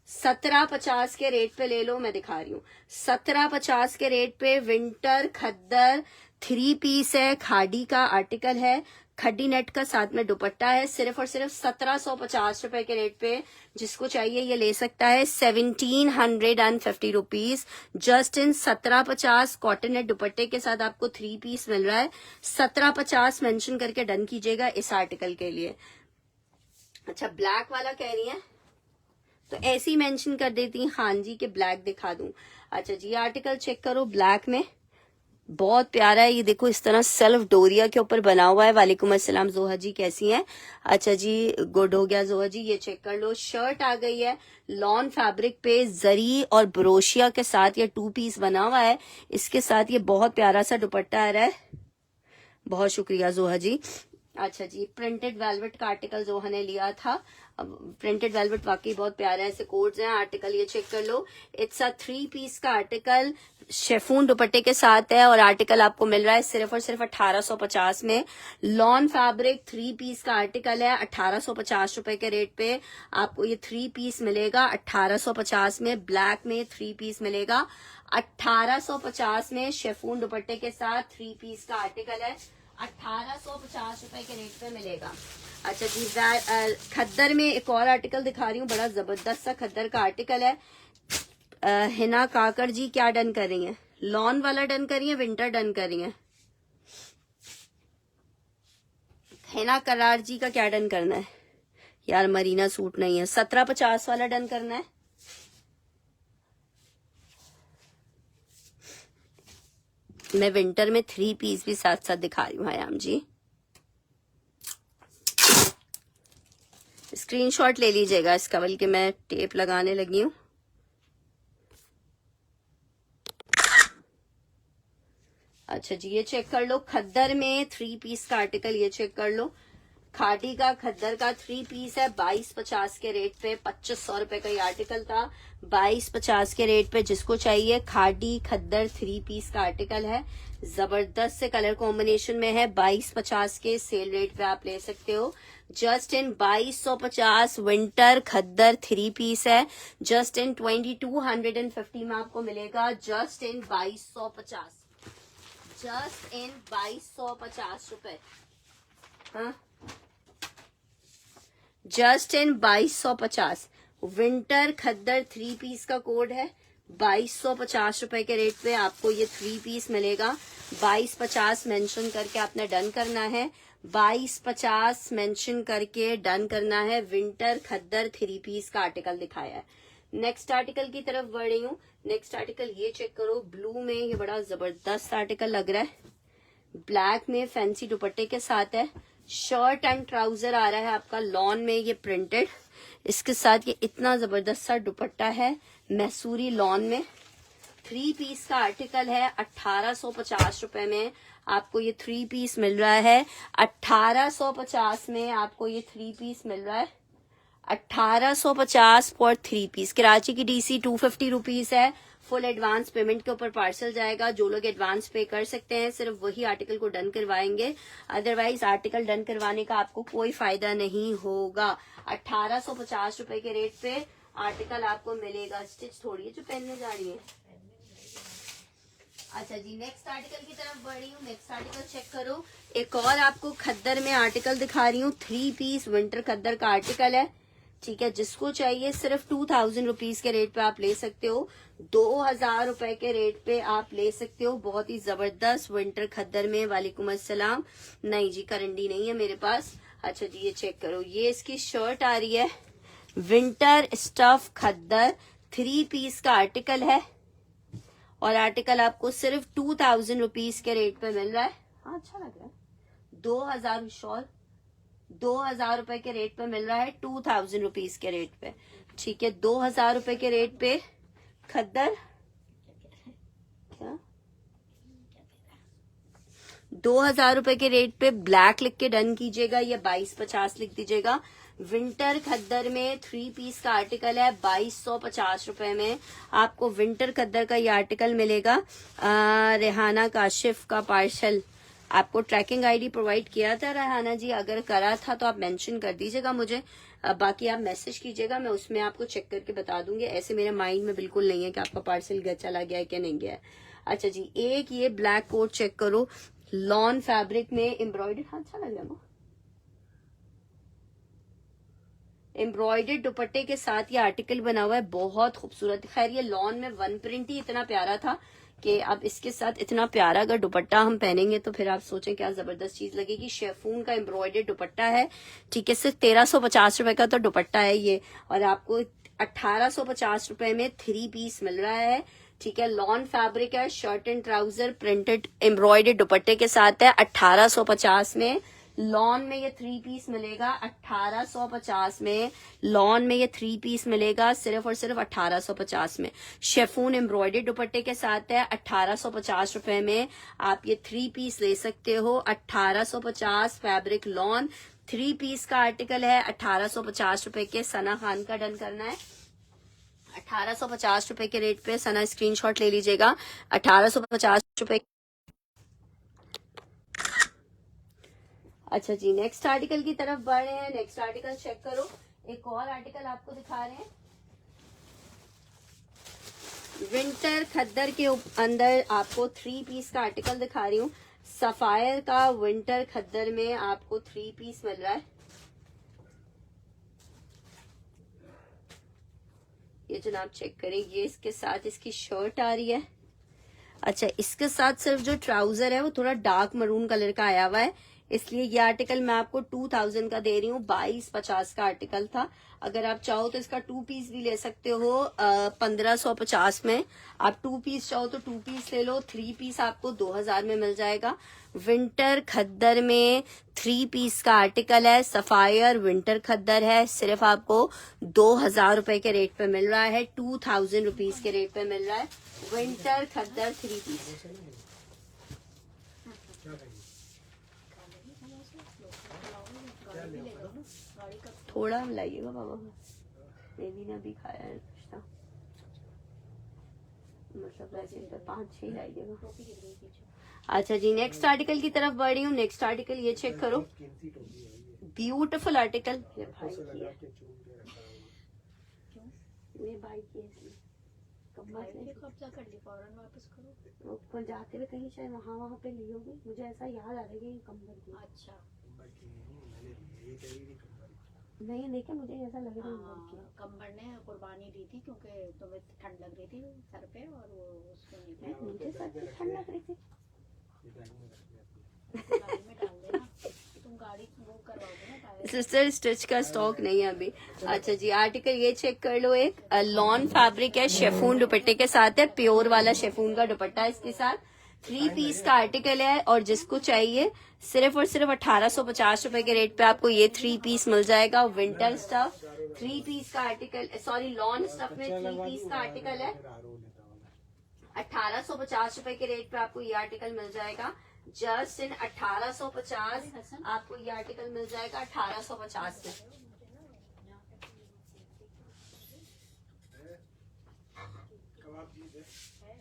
1750 के रेट पे ले लो, मैं दिखा रही हूँ 1750 के रेट पे। विंटर खद्दर 3 पीस है, खादी का आर्टिकल है, खड्डी नेट का साथ में दुपट्टा है, सिर्फ और सिर्फ 1750 रुपए के रेट पे। जिसको चाहिए ये ले सकता है, 1750 rupees, just in 1750 cotton net दुपट्टे के साथ आपको 3 पीस मिल रहा है। 1750 मेंशन करके डन कीजिएगा इस आर्टिकल के लिए। अच्छा, ब्लैक वाला कह रही है तो ऐसे ही मेंशन कर देती हैं हाँ जी कि ब्लैक दिखा दूं। अच्छा जी, आर्टिकल चेक करो, ब्लैक में बहुत प्यारा है ये, देखो इस तरह सेल्फ डोरिया के ऊपर बना हुआ है। वालेकुम अस्सलाम जोहा जी, कैसी हैं? अच्छा जी, गुड हो गया जोहा जी। ये चेक कर लो, शर्ट आ गई है लॉन फैब्रिक पे, जरी और ब्रोशिया के साथ ये 2 पीस बना हुआ है। इसके साथ ये बहुत प्यारा सा दुपट्टा आ रहा है। बहुत शुक्रिया जोहा जी। अच्छा जी, प्रिंटेड वेलवेट का आर्टिकल जोहा ने लिया था। प्रिंटेड वेलवेट वाकई बहुत प्यारा है, ऐसे कोड्स हैं। आर्टिकल ये चेक कर लो, इट्स अ 3 पीस का आर्टिकल, शेफून दुपट्टे के साथ है और आर्टिकल आपको मिल रहा है सिर्फ और सिर्फ 1850 में। लॉन फैब्रिक 3 पीस का आर्टिकल है, 1850 रुपए के रेट पे आपको ये 3 पीस मिलेगा 1850 में। ब्लैक में 3 पीस मिलेगा 1850 में, शेफून दुपट्टे के साथ 3 पीस का आर्टिकल है, 1850 रुपए के रेट पे मिलेगा। अच्छा जी, खद्दर में एक और आर्टिकल दिखा रही हूँ, बड़ा जबरदस्त सा खद्दर का आर्टिकल है। हिना काकर जी क्या डन कर रही हैं? लॉन वाला डन कर रही हैं, विंटर डन कर रही हैं? हिना करार जी का क्या डन करना है? यार मरीना सूट नहीं है, 1750 वाला डन करना है। मैं विंटर में 3 पीस भी साथ साथ दिखा रही हूँ हयाम जी, स्क्रीनशॉट ले लीजिएगा इसका, बल्कि मैं टेप लगाने लगी हूँ। अच्छा जी, ये चेक कर लो, खद्दर में 3 पीस का आर्टिकल, ये चेक कर लो, खादी का खद्दर का 3 पीस है 2250 के रेट पे। 2500 रुपए का ये आर्टिकल था, 2250 के रेट पे। जिसको चाहिए खादी खद्दर 3 पीस का आर्टिकल है, जबरदस्त से कलर कॉम्बिनेशन में है, 2250 के सेल रेट पे आप ले सकते हो। जस्ट इन 2250 विंटर खद्दर 3 पीस है, जस्ट इन 2250 में आपको मिलेगा, जस्ट इन 2250, जस्ट इन 2250 रुपए। हाँ, जस्ट इन 2250 विंटर खद्दर 3 पीस का कोड है, 2250 रुपए के रेट पे आपको ये 3 पीस मिलेगा। 2250 मेंशन करके आपने डन करना है, 2250 मेंशन करके डन करना है। विंटर खद्दर 3 पीस का आर्टिकल दिखाया है। नेक्स्ट आर्टिकल की तरफ बढ़ रही हूँ। नेक्स्ट आर्टिकल ये चेक करो, ब्लू में ये बड़ा जबरदस्त आर्टिकल लग रहा है, ब्लैक में फैंसी दुपट्टे के साथ है, शर्ट एंड ट्राउजर आ रहा है आपका लॉन में ये प्रिंटेड, इसके साथ ये इतना जबरदस्त सा दुपट्टा है मैसूरी लॉन में। 3 पीस का आर्टिकल है, 1850 रुपए में आपको ये 3 पीस मिल रहा है। 1850 में आपको ये 3 पीस मिल रहा है, 1850 फॉर 3 पीस। कराची की डीसी 250 रुपीज है, फुल एडवांस पेमेंट के ऊपर पार्सल जाएगा। जो लोग एडवांस पे कर सकते हैं सिर्फ वही आर्टिकल को डन करवाएंगे, अदरवाइज आर्टिकल डन करवाने का आपको कोई फायदा नहीं होगा। 1850 रुपए के रेट पे आर्टिकल आपको मिलेगा। स्टिच थोड़ी है जो पहनने जा रही है। अच्छा जी, नेक्स्ट आर्टिकल की तरफ बढ़ रही हूँ। नेक्स्ट आर्टिकल चेक करो, एक और आपको खद्दर में आर्टिकल दिखा रही हूँ। 3 पीस विंटर खद्दर का आर्टिकल है, ठीक है। जिसको चाहिए सिर्फ 2000 रुपीज के रेट पे आप ले सकते हो, 2000 रुपए के रेट पे आप ले सकते हो। बहुत ही जबरदस्त विंटर खद्दर में। वालेकुम अस्सलाम। नहीं जी, करंडी नहीं है मेरे पास। अच्छा जी, ये चेक करो, ये इसकी शर्ट आ रही है, विंटर स्टफ खद्दर 3 पीस का आर्टिकल है और आर्टिकल आपको सिर्फ 2000 रुपीज के रेट पे मिल रहा है। हाँ, अच्छा लग रहा है। 2000 शॉल 2000 रुपए के रेट पे मिल रहा है, 2000 रुपीज के रेट पे, ठीक है। 2000 रुपए के रेट पे खद्दर, क्या 2000 रुपए के रेट पे ब्लैक लिख के डन कीजिएगा या 2250 लिख दीजिएगा। विंटर खद्दर में 3 पीस का आर्टिकल है, 2250 रुपए में आपको विंटर खद्दर का ये आर्टिकल मिलेगा। रेहाना काशिफ का पार्सल आपको ट्रैकिंग आईडी प्रोवाइड किया था रेहाना जी, अगर करा था तो आप मेंशन कर दीजिएगा मुझे, बाकी आप मैसेज कीजिएगा, मैं उसमें आपको चेक करके बता दूंगी। ऐसे मेरे माइंड में बिल्कुल नहीं है कि आपका पार्सल चला गया है क्या नहीं गया है। अच्छा जी, एक ये ब्लैक कोट चेक करो, लॉन फैब्रिक में एम्ब्रॉयडर्ड, अच्छा लग रहा है, एम्ब्रॉयडर्ड दुपट्टे के साथ ये आर्टिकल बना हुआ है, बहुत खूबसूरत। खैर ये लॉन में 1 प्रिंट ही इतना प्यारा था कि अब इसके साथ इतना प्यारा अगर दुपट्टा हम पहनेंगे तो फिर आप सोचें क्या जबरदस्त चीज लगेगी। शेफून का एम्ब्रॉयडर्ड दुपट्टा है, ठीक है। सिर्फ 1350 रुपए का तो दुपट्टा है ये, और आपको 1850 रुपए में 3 पीस मिल रहा है। ठीक है। लॉन फैब्रिक है, shirt and trouser printed embroidered दुपट्टे के साथ है। 1850 में लॉन में ये 3 पीस मिलेगा। 1850 में लॉन में ये 3 पीस मिलेगा, सिर्फ और सिर्फ 1850 में। शेफून एम्ब्रॉयडर्ड दुपट्टे के साथ है। 1850 रुपए में आप ये 3 पीस ले सकते हो। 1850 फैब्रिक लॉन 3 पीस का आर्टिकल है। 1850 रुपए के। सना खान का डन करना है। 1850 रुपए के रेट पे सना स्क्रीनशॉट ले लीजिएगा। 1850 रुपए। अच्छा जी, नेक्स्ट आर्टिकल की तरफ बढ़ रहे हैं। नेक्स्ट आर्टिकल चेक करो। एक और आर्टिकल आपको दिखा रहे हैं। विंटर खद्दर के अंदर आपको 3 पीस का आर्टिकल दिखा रही हूँ। सफायर का विंटर खद्दर में आपको 3 पीस मिल रहा है। ये जनाब चेक करें, ये इसके साथ इसकी शर्ट आ रही है। अच्छा, इसके साथ सिर्फ जो ट्राउजर है वो थोड़ा डार्क मरून कलर का आया हुआ है, इसलिए ये आर्टिकल मैं आपको 2000 का दे रही हूँ। 2250 का आर्टिकल था। अगर आप चाहो तो इसका 2 पीस भी ले सकते हो 1550 में। आप 2 पीस चाहो तो 2 पीस ले लो। 3 पीस आपको 2000 में मिल जाएगा। विंटर खद्दर में 3 पीस का आर्टिकल है। सफायर विंटर खद्दर है, सिर्फ आपको 2000 रुपए के रेट पे मिल रहा है। 2000 रुपीज के रेट पे मिल रहा है विंटर खद्दर 3 पीस। थोड़ा लाइएगा बाबा, मेरी ने अभी खाया है कुछ था, मतलब वैसे तो 5-6 लाइएगा। अच्छा जी, नेक्स्ट आर्टिकल की तरफ बढ़ रही हूँ। नेक्स्ट आर्टिकल ये चेक करो, ब्यूटीफुल आर्टिकल। ये भाई की है, ये भाई की है। कब्जा कर ली, फौरन वापस करो। ऊपर जाते हुए कहीं शायद वहाँ पे ली होगी, मुझे ऐसा याद आ रहा है कि ये कम्बल की। अच्छा, नहीं देखिए, मुझे ऐसा लग रहा है कंबर ने कुर्बानी दी थी क्योंकि तुम्हें ठंड लग रही थी सर पे, और वो उसको नहीं मुझे सर पे ठंड लग रही थी। गाड़ी में डाल देना, तुम गाड़ी मूव करवाओगे ना टायर। सिस्टर स्टिच का स्टॉक नहीं है अभी। अच्छा जी, आर्टिकल ये चेक कर लो। एक लॉन फैब्रिक है, शेफून दुपट्टे के साथ है। प्योर वाला शेफून का दुपट्टा है इसके साथ। 3 पीस का आर्टिकल है, और जिसको चाहिए सिर्फ और सिर्फ 1850 रुपए के रेट पे आपको ये 3 पीस मिल जाएगा। विंटर स्टफ 3 पीस का आर्टिकल, सॉरी लॉन स्टफ में 3 पीस का आर्टिकल है। 1850 रुपए के रेट पे आपको ये आर्टिकल मिल जाएगा। जस्ट इन 1850 आपको ये आर्टिकल मिल जाएगा 1850 में। कबाब चीज है।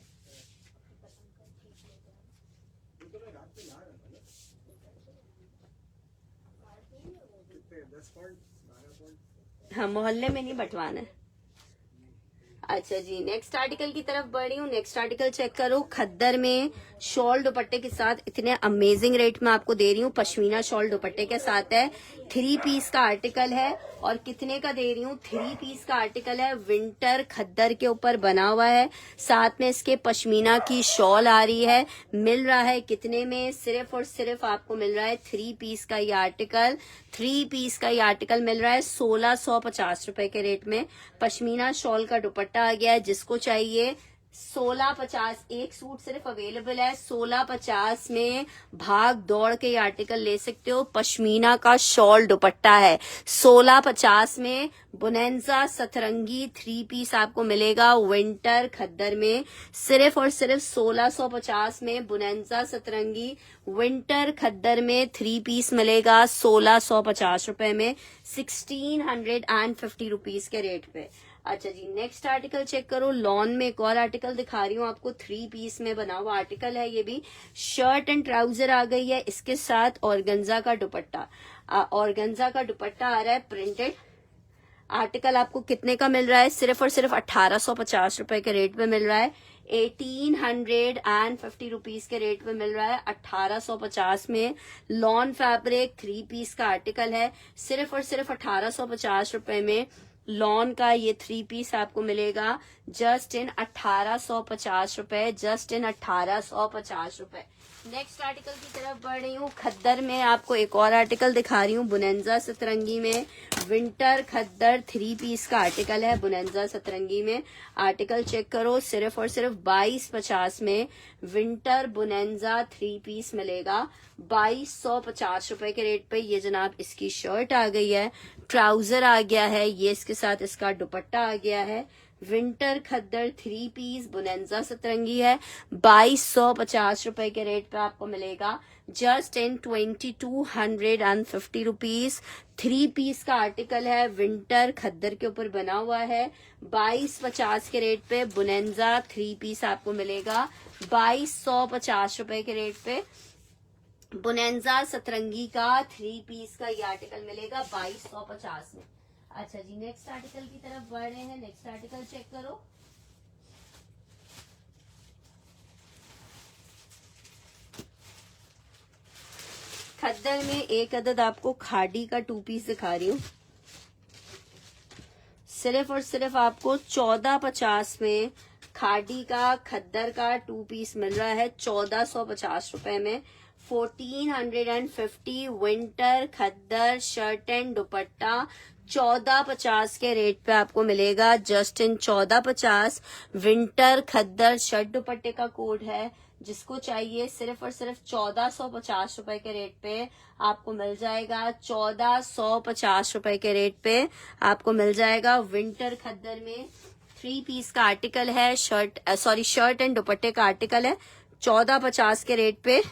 ये तो मैं रात में ला रहा था ना। कितने 10 पॉइंट 12 पॉइंट। हाँ, मोहल्ले में नहीं बंटवाना है। अच्छा जी, नेक्स्ट आर्टिकल की तरफ बढ़ रही हूँ। नेक्स्ट आर्टिकल चेक करो, खद्दर में शॉल दुपट्टे के साथ इतने अमेजिंग रेट में आपको दे रही हूँ। पश्मीना शॉल दुपट्टे के साथ है। 3 पीस का आर्टिकल है, और कितने का दे रही हूँ? 3 पीस का आर्टिकल है। विंटर खद्दर के ऊपर बना हुआ है, साथ में इसके पश्मीना की शॉल आ रही है। मिल रहा है कितने में? सिर्फ और सिर्फ आपको मिल रहा है 3 पीस का ये आर्टिकल। 3 पीस का ये आर्टिकल मिल रहा है 1650 रुपए के रेट में। पश्मीना शॉल का दुपट्टा आ गया है, जिसको चाहिए 1650। एक सूट सिर्फ अवेलेबल है 1650 में। भाग दौड़ के ये आर्टिकल ले सकते हो। पश्मीना का शॉल दुपट्टा है 1650 में। बुनेंजा सतरंगी 3 पीस आपको मिलेगा विंटर खद्दर में, सिर्फ और सिर्फ 1650 में। बुनेंजा सतरंगी विंटर खद्दर में 3 पीस मिलेगा 1650 रुपए में, 1650 रुपीज के रेट पे। अच्छा जी, नेक्स्ट आर्टिकल चेक करो। लॉन में एक और आर्टिकल दिखा रही हूँ आपको, 3 पीस में बना हुआ आर्टिकल है। ये भी शर्ट एंड ट्राउजर आ गई है, इसके साथ ऑर्गेन्जा का दुपट्टा। ऑर्गेन्जा का दुपट्टा आ रहा है प्रिंटेड। आर्टिकल आपको कितने का मिल रहा है? सिर्फ और सिर्फ 1850 रुपए के रेट पे मिल रहा है। 1850 रुपीज के रेट पे मिल रहा है 1850 में। लॉन फैब्रिक 3 पीस का आर्टिकल है, सिर्फ और सिर्फ 1850 रुपए में। लॉन का ये 3 पीस आपको मिलेगा जस्ट इन 1850 रुपए, जस्ट इन 1850 रुपए। नेक्स्ट आर्टिकल की तरफ बढ़ रही हूँ। खद्दर में आपको एक और आर्टिकल दिखा रही हूँ, बुनेंजा सतरंगी में विंटर खद्दर 3 पीस का आर्टिकल है। बुनेंजा सतरंगी में आर्टिकल चेक करो, सिर्फ और सिर्फ 2250 में विंटर बुनेंजा 3 पीस मिलेगा। 2250 रुपए के रेट पे ये जनाब इसकी शर्ट आ गई है, ट्राउजर आ गया है, ये इसके साथ इसका दुपट्टा आ गया है। विंटर खद्दर 3 पीस बुनेंजा सतरंगी है, 2250 रुपए के रेट पे आपको मिलेगा। जस्ट इन 2250 रुपीज 3 पीस का आर्टिकल है, विंटर खद्दर के ऊपर बना हुआ है। 2250 के रेट पे बुनेंजा 3 पीस आपको मिलेगा। 2250 रुपए के रेट पे बुनेंजा सतरंगी का 3 पीस का ये आर्टिकल मिलेगा 2250 में। अच्छा जी, नेक्स्ट आर्टिकल की तरफ बढ़ रहे हैं। नेक्स्ट आर्टिकल चेक करो। खद्दर में एक अदद आपको खाड़ी का 2 पीस दिखा रही हूँ, सिर्फ और सिर्फ आपको 1450 में खाड़ी का खद्दर का 2 पीस मिल रहा है, 1450 रुपए में। 1450 विंटर खद्दर शर्ट एंड दुपट्टा 1450 के रेट पे आपको मिलेगा। Just in 1450 winter khaddar shirt दुपट्टे का कोड है, जिसको चाहिए सिर्फ और सिर्फ 1450 रुपए के रेट पे आपको मिल जाएगा। 1450 रुपए के रेट पे आपको मिल जाएगा। विंटर खद्दर में 3 पीस का आर्टिकल है, शर्ट एंड दुपट्टे का आर्टिकल है, 1450 के रेट पे।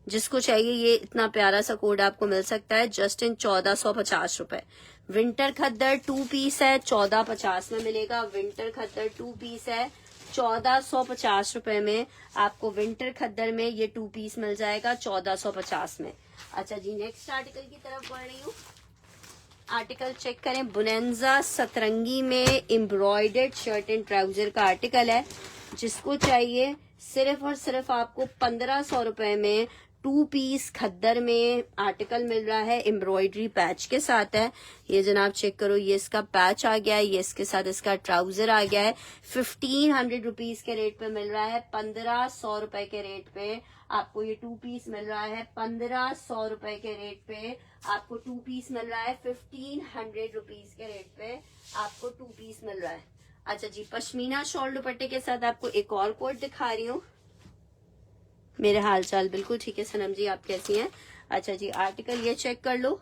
जिसको चाहिए ये इतना प्यारा सा कोड आपको मिल सकता है, जस्ट इन 1450 रुपए। विंटर खद्दर 2 पीस है, 1450 में मिलेगा। विंटर खद्दर 2 पीस है, 1450 रुपए में आपको विंटर खद्दर में ये 2 पीस मिल जाएगा 1450 में। अच्छा जी, नेक्स्ट आर्टिकल की तरफ बढ़ रही हूँ। आर्टिकल चेक करें, बुनेंजा सतरंगी में एम्ब्रॉयडर्ड शर्ट एंड ट्राउजर का आर्टिकल है। जिसको चाहिए सिर्फ और सिर्फ आपको 1500 रुपए में 2 पीस खद्दर में आर्टिकल मिल रहा है, एम्ब्रॉयडरी पैच के साथ है। ये जनाब चेक करो, ये इसका पैच आ गया है, ये इसके साथ इसका ट्राउजर आ गया है। 1500 रुपीज के रेट पे मिल रहा है। 1500 रुपए के रेट पे आपको ये 2 पीस मिल रहा है। 1500 रुपए के रेट पे आपको 2 पीस मिल रहा है। 1500 रुपीज के रेट पे आपको 2 पीस मिल रहा है। अच्छा जी, पश्मीना शॉल दुपट्टे के साथ आपको एक और कोट दिखा रही हूँ। मेरे हाल चाल बिल्कुल ठीक है सनम जी, आप कैसी हैं? अच्छा जी, आर्टिकल ये चेक कर लो।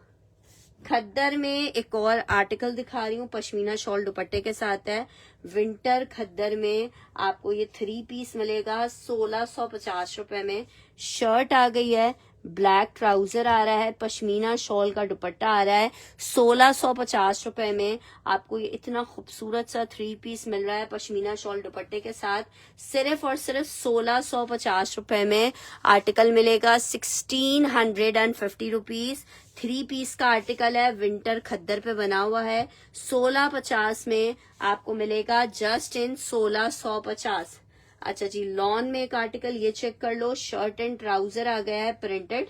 खद्दर में एक और आर्टिकल दिखा रही हूँ, पश्मीना शॉल दुपट्टे के साथ है। विंटर खद्दर में आपको ये 3 पीस मिलेगा 1650 रुपए में। शर्ट आ गई है, ब्लैक ट्राउजर आ रहा है, पश्मीना शॉल का दुपट्टा आ रहा है। 1650 रुपए में आपको ये इतना खूबसूरत सा 3 पीस मिल रहा है पश्मीना शॉल दुपट्टे के साथ। सिर्फ और सिर्फ 1650 रुपए में आर्टिकल मिलेगा। 1650 रुपीज 3 पीस का आर्टिकल है, विंटर खद्दर पे बना हुआ है। 1650 में आपको मिलेगा, जस्ट इन 1650। अच्छा जी, लॉन में एक आर्टिकल ये चेक कर लो, शर्ट एंड ट्राउजर आ गया है प्रिंटेड।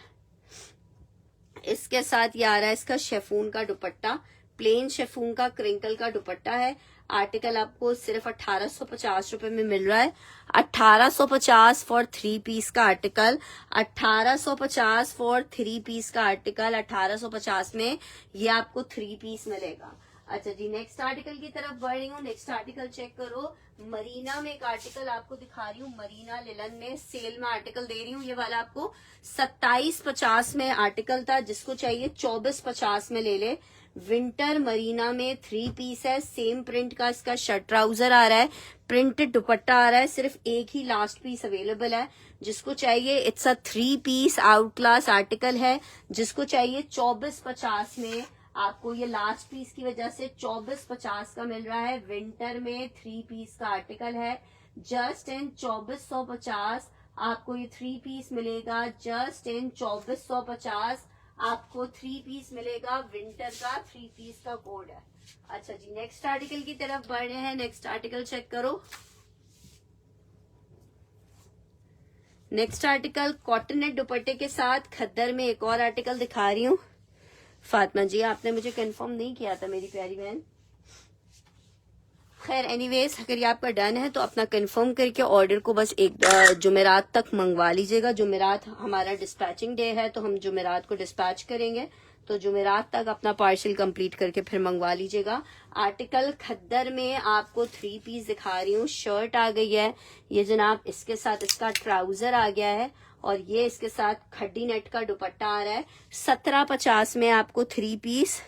इसके साथ ये आ रहा है इसका शेफून का दुपट्टा, प्लेन शेफून का क्रिंकल का दुपट्टा है। आर्टिकल आपको सिर्फ 1850 रुपए में मिल रहा है। 1850 फॉर 3 पीस का आर्टिकल, 1850 फॉर 3 पीस का आर्टिकल, 1850 में ये आपको 3 पीस मिलेगा। अच्छा जी, नेक्स्ट आर्टिकल की तरफ बढ़ रही हूँ। नेक्स्ट आर्टिकल चेक करो, मरीना में एक आर्टिकल आपको दिखा रही हूँ। मरीना लिलन में सेल में आर्टिकल दे रही हूँ। ये वाला आपको 2750 में आर्टिकल था, जिसको चाहिए 2450 में ले ले। विंटर मरीना में 3 पीस है, सेम प्रिंट का इसका शर्ट ट्राउजर आ रहा है, प्रिंटेड दुपट्टा आ रहा है। सिर्फ एक ही लास्ट पीस अवेलेबल है, जिसको चाहिए it's a 3 peace out class article है। जिसको चाहिए 2450 में आपको ये लास्ट पीस की वजह से 2450 का मिल रहा है। विंटर में 3 पीस का आर्टिकल है, जस्ट इन 2450 आपको ये 3 पीस मिलेगा। जस्ट इन 2450 आपको 3 पीस मिलेगा। विंटर का 3 पीस का कोड है। अच्छा जी, नेक्स्ट आर्टिकल की तरफ बढ़ रहे हैं। नेक्स्ट आर्टिकल चेक करो। नेक्स्ट आर्टिकल कॉटन नेट दुपट्टे के साथ खद्दर में एक और आर्टिकल दिखा रही हूँ। फातिमा जी, आपने मुझे कंफर्म नहीं किया था मेरी प्यारी बहन। खैर एनीवेज, अगर ये आपका डन है तो अपना कंफर्म करके ऑर्डर को बस एक जुमेरात तक मंगवा लीजिएगा। जुमेरात हमारा डिस्पैचिंग डे है, तो हम जुमेरात को डिस्पैच करेंगे, तो जुमेरात तक अपना पार्सल कंप्लीट करके फिर मंगवा लीजिएगा। आर्टिकल खद्दर में आपको 3 पीस दिखा रही हूँ। शर्ट आ गई है ये जनाब, इसके साथ इसका ट्राउजर आ गया है, और ये इसके साथ खड्डी नेट का दुपट्टा आ रहा है। 1750 में आपको 3 पीस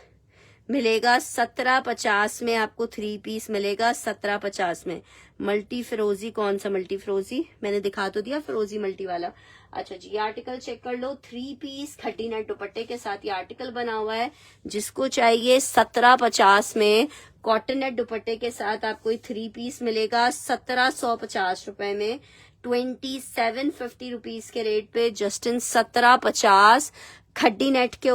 मिलेगा। 1750 में आपको 3 पीस मिलेगा। 1750 में मल्टी फिरोजी, कौन सा मल्टी फिरोजी, मैंने दिखा तो दिया फिरोजी मल्टी वाला। अच्छा जी, ये आर्टिकल चेक कर लो। 3 पीस खट्टी नेट दुपट्टे के साथ ये आर्टिकल बना हुआ है। जिसको चाहिए 1750 में कॉटन नेट दुपट्टे के साथ आपको ये 3 पीस मिलेगा 1750 रुपए में। 2750 रुपीज के रेट पे जस्ट इन 1750 खड्डी नेट के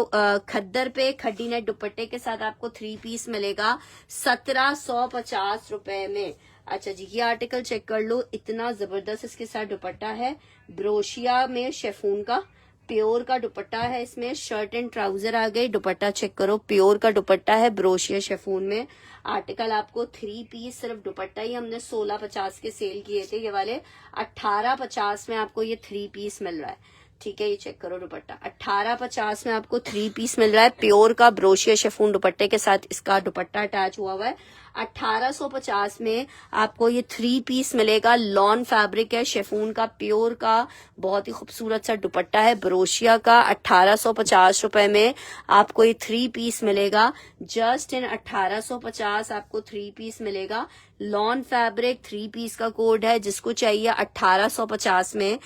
खद्दर पे खड्डी नेट दुपट्टे के साथ आपको 3 पीस मिलेगा 1750 रुपए में। अच्छा जी, ये आर्टिकल चेक कर लो, इतना जबरदस्त इसके साथ दुपट्टा है। ब्रोशिया में शेफून का प्योर का दुपट्टा है। इसमें शर्ट एंड ट्राउजर आ गए। दुपट्टा चेक करो, प्योर का दुपट्टा है ब्रोशिया शेफून में। आर्टिकल आपको 3 पीस, सिर्फ दुपट्टा ही हमने 1650 के सेल किए थे, ये वाले 1850 में आपको ये 3 पीस मिल रहा है। ठीक है, ये चेक करो दुपट्टा 1850 में आपको 3 पीस मिल रहा है। प्योर का ब्रोशिया शेफून दुपट्टे के साथ इसका दुपट्टा अटैच हुआ हुआ है। 1850 में आपको ये 3 पीस मिलेगा। लॉन फैब्रिक है, शेफून का प्योर का बहुत ही खूबसूरत सा दुपट्टा है ब्रोशिया का। 1850 रुपए में आपको ये 3 पीस मिलेगा। जस्ट इन 1850 आपको 3 पीस मिलेगा। लॉन फैब्रिक 3 पीस का कोड है, जिसको चाहिए 1850 में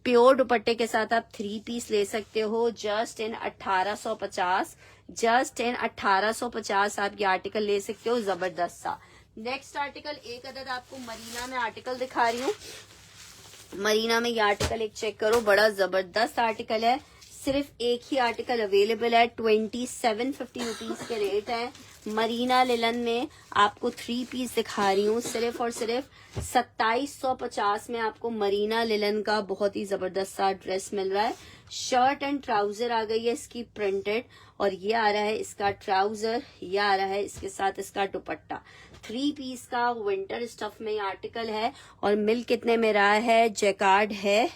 प्योर दुपट्टे के साथ आप 3 पीस ले सकते हो। जस्ट इन 1850, जस्ट इन 1850 आप ये आर्टिकल ले सकते हो, जबरदस्त सा। नेक्स्ट आर्टिकल, एक अदद आपको मरीना में आर्टिकल दिखा रही हूँ। मरीना में ये आर्टिकल एक चेक करो, बड़ा जबरदस्त आर्टिकल है। सिर्फ एक ही आर्टिकल अवेलेबल है, 2750 रुपीज के रेट है। मरीना लिलन में आपको 3 पीस दिखा रही हूँ, सिर्फ और सिर्फ 2750 में आपको मरीना लिलन का बहुत ही जबरदस्त सा ड्रेस मिल रहा है। शर्ट एंड ट्राउजर आ गई है इसकी प्रिंटेड, और ये आ रहा है इसका ट्राउजर, ये आ रहा है इसके साथ इसका दुपट्टा। 3 पीस का विंटर स्टफ में आर्टिकल है, और मिल कितने में रहा है, जैकार्ड है।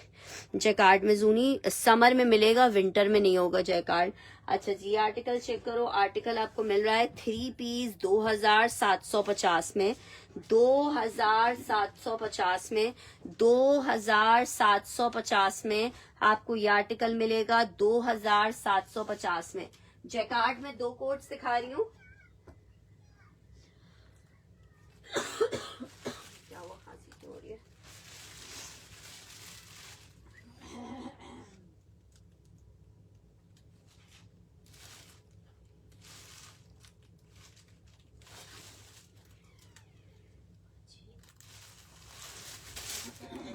जैकार्ड में जूनी समर में मिलेगा, विंटर में नहीं होगा जैकार्ड। अच्छा जी, आर्टिकल चेक करो, आर्टिकल आपको मिल रहा है 3 पीस 2750 में। 2750 में 2750 में आपको ये आर्टिकल मिलेगा 2750 में। जैकार्ड में 2 कोट्स दिखा रही हूँ। क्या हुआ, खांसी क्यों हो रही है?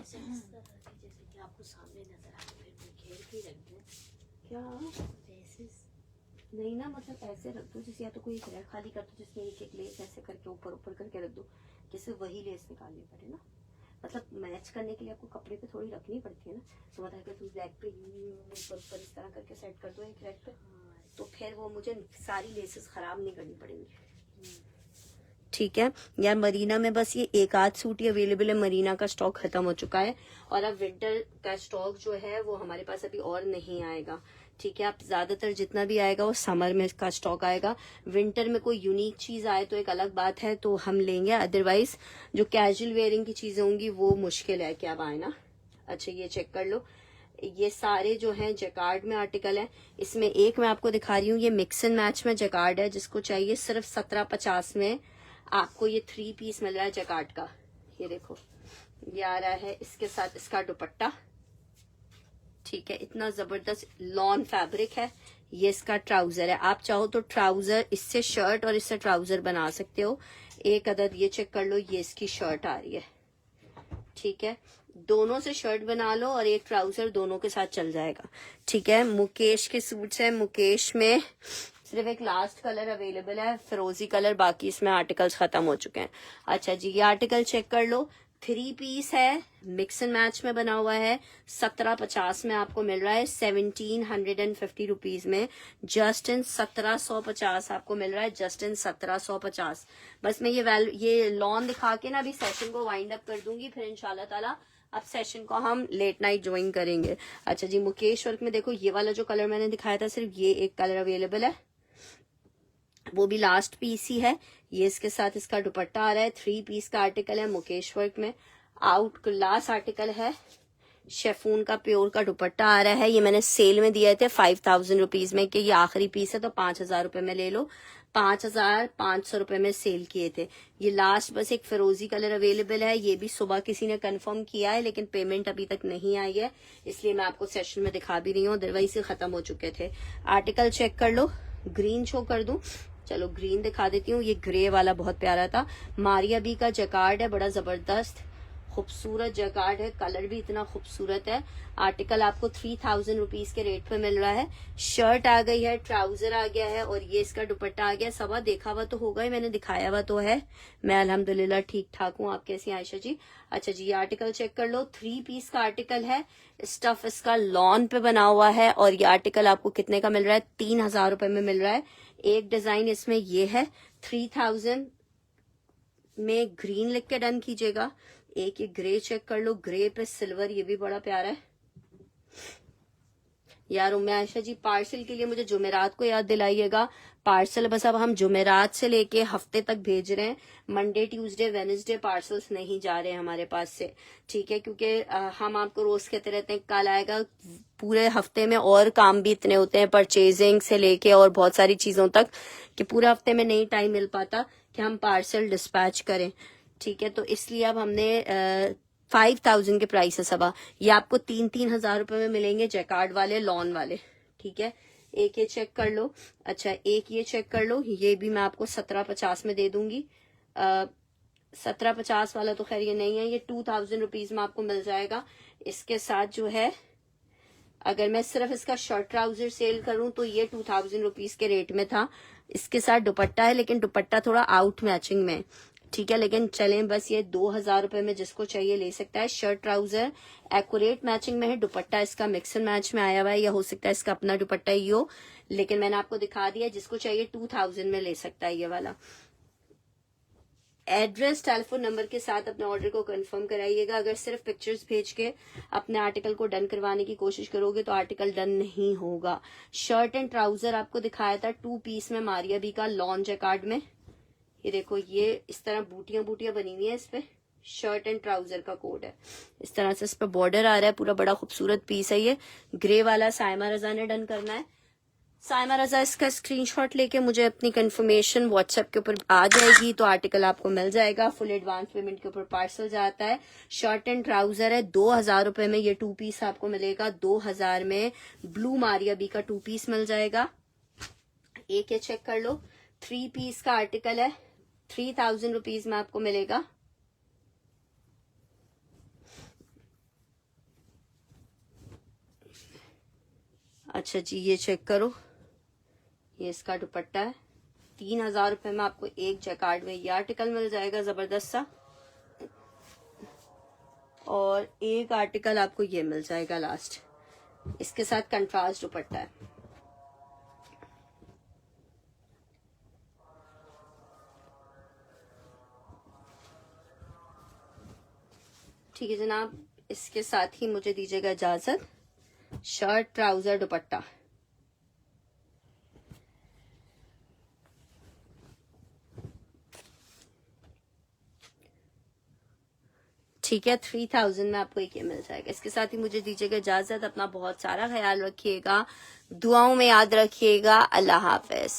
जैसे कि आपको सामने नजर आ रहा है, फिर घेर के रख दूं क्या वैसे। नहीं ना, मतलब ऐसे रख दो जैसे, या तो कोई रैक खाली कर दो जिसमें एक एक लेस ऐसे करके ऊपर ऊपर करके रख दो, जिससे वही लेस निकालनी पड़े ना। मतलब मैच करने के लिए आपको कपड़े पे थोड़ी रखनी पड़ती है ना। तो मतलब अगर तुम रैक पे ऊपर ऊपर इस तरह करके सेट कर दो एक रैक पे, तो फिर वो मुझे सारी लेसेस खराब नहीं करनी पड़ेंगी। ठीक है यार, मरीना में बस ये एक आध सूट ही अवेलेबल है। मरीना का स्टॉक खत्म हो चुका है, और अब विंटर का स्टॉक जो है वो हमारे पास अभी और नहीं आएगा। ठीक है, आप ज्यादातर जितना भी आएगा वो समर में इसका स्टॉक आएगा। विंटर में कोई यूनिक चीज आए तो एक अलग बात है, तो हम लेंगे, अदरवाइज जो कैजुअल वेयरिंग की चीजें होंगी वो मुश्किल है कि अब आए ना। अच्छा, ये चेक कर लो, ये सारे जो हैं जैकार्ड में आर्टिकल है। इसमें एक मैं आपको दिखा रही हूँ, ये मिक्स एंड मैच में जैकार्ड है, जिसको चाहिए सिर्फ 1750 में आपको ये 3 पीस मिल रहा है जैकार्ड का। ये देखो, ये आ रहा है इसके साथ इसका दुपट्टा। ठीक है, इतना जबरदस्त लॉन फैब्रिक है। ये इसका ट्राउजर है, आप चाहो तो ट्राउजर इससे शर्ट और इससे ट्राउजर बना सकते हो। एक अदद ये चेक कर लो, ये इसकी शर्ट आ रही है। ठीक है, दोनों से शर्ट बना लो और एक ट्राउजर, दोनों के साथ चल जाएगा। ठीक है, मुकेश के सूट्स है। मुकेश में सिर्फ एक लास्ट कलर अवेलेबल है, फिरोजी कलर, बाकी इसमें आर्टिकल्स खत्म हो चुके हैं। अच्छा जी, ये आर्टिकल चेक कर लो, 3 पीस है, मिक्स एंड मैच में बना हुआ है, 1750 में आपको मिल रहा है, 1750 रुपीज में, जस्ट इन 1750 आपको मिल रहा है, जस्ट इन 1750। बस मैं ये लॉन दिखा के ना अभी सेशन को वाइंड अप कर दूंगी, फिर इंशाल्लाह ताला अब सेशन को हम लेट नाइट ज्वाइन करेंगे। अच्छा जी, मुकेश वर्क में देखो ये वाला जो कलर मैंने दिखाया था, सिर्फ ये एक कलर अवेलेबल है, वो भी लास्ट पीस ही है। ये इसके साथ इसका दुपट्टा आ रहा है, 3 पीस का आर्टिकल है, मुकेश वर्क में आउट क्लास आर्टिकल है, शेफून का प्योर का दुपट्टा आ रहा है। ये मैंने सेल में दिए थे 5000 रुपीज में कि ये आखिरी पीस है तो 5000 रुपए में ले लो, 5500 रुपए में सेल किए थे। ये लास्ट बस एक फिरोजी कलर अवेलेबल है, ये भी सुबह किसी ने कंफर्म किया है लेकिन पेमेंट अभी तक नहीं आई है, इसलिए मैं आपको सेशन में दिखा भी रही हूँ, अदरवाइज से खत्म हो चुके थे। आर्टिकल चेक कर लो, ग्रीन शो कर दूं, चलो ग्रीन दिखा देती हूँ। ये ग्रे वाला बहुत प्यारा था, मारिया बी का जैकार्ड है, बड़ा जबरदस्त खूबसूरत जैकार्ड है, कलर भी इतना खूबसूरत है। आर्टिकल आपको 3000 रुपीज के रेट पे मिल रहा है। शर्ट आ गई है, ट्राउजर आ गया है और ये इसका दुपट्टा आ गया। सबा देखा हुआ तो होगा ही, मैंने दिखाया हुआ तो है। मैं अल्हम्दुलिल्लाह ठीक ठाक हूँ, आप कैसी आयशा जी? अच्छा जी, ये आर्टिकल चेक कर लो, 3 पीस का आर्टिकल है, स्टफ इसका लॉन पे बना हुआ है और ये आर्टिकल आपको कितने का मिल रहा है? 3000 रुपए में मिल रहा है। एक डिजाइन इसमें ये है, 3000 में ग्रीन लिख के डन कीजिएगा। एक ये ग्रे चेक कर लो, ग्रे पे सिल्वर, ये भी बड़ा प्यारा है यार। उम्मे आयशा जी, पार्सल के लिए मुझे जुमेरात को याद दिलाइएगा। पार्सल बस अब हम जुमेरात से लेके हफ्ते तक भेज रहे हैं, मंडे ट्यूसडे वेडनेसडे पार्सल्स नहीं जा रहे हैं हमारे पास से, ठीक है? क्योंकि हम आपको रोज कहते रहते हैं कल आएगा, पूरे हफ्ते में और काम भी इतने होते हैं परचेजिंग से लेके और बहुत सारी चीजों तक कि पूरे हफ्ते में नहीं टाइम मिल पाता कि हम पार्सल डिस्पैच करें, ठीक है? तो इसलिए अब हमने 5000 के प्राइस है सबा, ये आपको 3-3000 रुपए में मिलेंगे, जैकार्ड वाले, लॉन वाले, ठीक है? एक ये चेक कर लो। अच्छा, एक ये चेक कर लो, ये भी मैं आपको 1750 में दे दूंगी। 1750 वाला तो खैर ये नहीं है, ये 2000 रुपीज में आपको मिल जाएगा। इसके साथ जो है, अगर मैं सिर्फ इसका शर्ट ट्राउजर सेल करूं तो ये 2000 रुपीज के रेट में था। इसके साथ दुपट्टा है, लेकिन दुपट्टा थोड़ा आउट मैचिंग में, ठीक है? लेकिन चलें, बस ये 2000 रुपए में जिसको चाहिए ले सकता है। शर्ट ट्राउजर एक्यूरेट मैचिंग में है, दुपट्टा इसका मिक्स एंड मैच में आया हुआ है, या हो सकता है इसका अपना दुपट्टा ही हो, लेकिन मैंने आपको दिखा दिया, जिसको चाहिए 2000 में ले सकता है ये वाला। एड्रेस, टेलीफोन नंबर के साथ अपने ऑर्डर को कंफर्म कराइएगा। अगर सिर्फ पिक्चर्स भेज के अपने आर्टिकल को डन करवाने की कोशिश करोगे तो आर्टिकल डन नहीं होगा। शर्ट एंड ट्राउजर आपको दिखाया था 2 पीस में, मारिया बी का लॉन जैकार्ड में। ये देखो, ये इस तरह बूटियां बूटियां बनी हुई है इस पे, शर्ट एंड ट्राउजर का कोड है, इस तरह से इस पे बॉर्डर आ रहा है, पूरा बड़ा खूबसूरत पीस है ये। ग्रे वाला साइमा रजा ने डन करना है। साइमा रजा इसका स्क्रीनशॉट लेके मुझे अपनी कंफर्मेशन व्हाट्सएप के ऊपर आ जाएगी तो आर्टिकल आपको मिल जाएगा। फुल एडवांस पेमेंट के ऊपर पार्सल जाता है। शर्ट एंड ट्राउजर है, 2000 रुपए में ये 2 पीस आपको मिलेगा। 2000 में ब्लू मारिया बी का 2 पीस मिल जाएगा। एक ये चेक कर लो, 3 पीस का आर्टिकल है, 3000 रुपीज में आपको मिलेगा। अच्छा जी, ये चेक करो, ये इसका दुपट्टा है, 3000 रुपए में आपको एक जैकार्ड में ये आर्टिकल मिल जाएगा, जबरदस्त सा। और एक आर्टिकल आपको ये मिल जाएगा लास्ट, इसके साथ कंट्रास्ट दुपट्टा है। ठीक है जनाब, इसके साथ ही मुझे दीजिएगा इजाजत। शर्ट ट्राउजर दुपट्टा, ठीक है, 3000 में आपको एक ये मिल जाएगा। इसके साथ ही मुझे दीजिएगा इजाजत। अपना बहुत सारा ख्याल रखिएगा, दुआओं में याद रखिएगा। अल्लाह हाफिज।